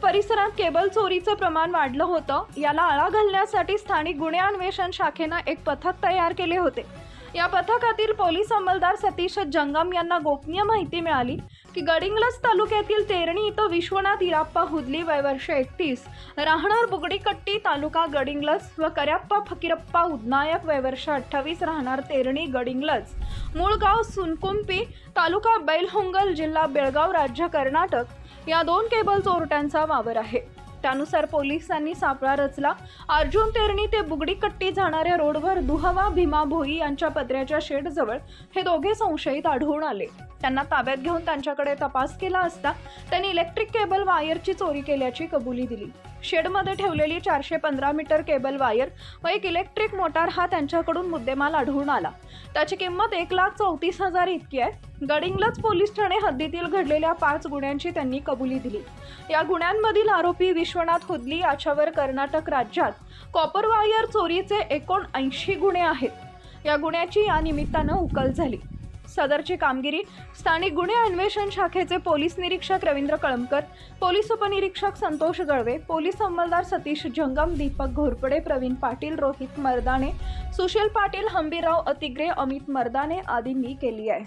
परिसरात केबल चोरीचं प्रमाण वाढलं होतं। याला आळा घालण्यासाठी स्थानिक गुन्हे अन्वेषण शाखेनं एक पथक तयार केले होते। या पथकातील पोलीस अंमलदार सतीश जंगम यांना गोपनीय माहिती मिळाली की गडिंग्लज तालुक्यातील तेरणी इथं विश्वनाथ इराप्पा हुदली वय वर्ष 31 राहणार बुगडीकट्टी तालुका गडिंग्लज व कऱ्याप्पा फकीरप्पा उदनायक वय वर्ष 28 राहणार तेरणी गडिंग्लज मूळ गाव सुनकुंपी तालुका बैलहोंगल जिल्हा बेळगाव राज्य कर्नाटक या 2 केबल चोरट्यांचा वावर आहे। त्यानुसार पोलिसांनी सापळा रचला। अर्जुन तेरणी ते बुगडीकट्टी जाणाऱ्या रोडवर दुहवा भीमा भोई यांच्या पत्र्याच्या शेड जवळ हे दोघे संशयित आढळून आले। त्यांना ताब्यात घेऊन त्यांच्याकडे तपास केला असता त्यांनी इलेक्ट्रिक केबल वायरची चोरी केल्याची कबुली दिली। शेडमध्ये ठेवलेली 415 मीटर केबल वायर व एक इलेक्ट्रिक मोटार हा त्यांच्याकडून मुद्देमाल आढळून आला। त्याची किंमत 1,34,000 इतकी आहे। गडिंग्लज पोलीस ठाणे हद्दीतील घडलेल्या 5 गुन्ह्यांची त्यांनी कबुली दिली। या गुन्ह्यांमधील आरोपी विश्वनाथ हुदली याच्यावर कर्नाटक राज्यात कॉपर वायर चोरीचे एकूण 80 गुन्हे आहेत। या गुन्ह्याची या निमित्तानं उकल झाली। सदरची कामगिरी स्थानिक गुन्हे अन्वेषण शाखेचे पोलीस निरीक्षक रवींद्र कळमकर, पोलीस उपनिरीक्षक संतोष गळवे, पोलीस अंमलदार सतीश जंगम, दीपक घोरपडे, प्रवीण पाटील, रोहित मर्दाने, सुशील पाटील, हंबीरराव अतिग्रे, अमित मर्दाने आदींनी केली आहे।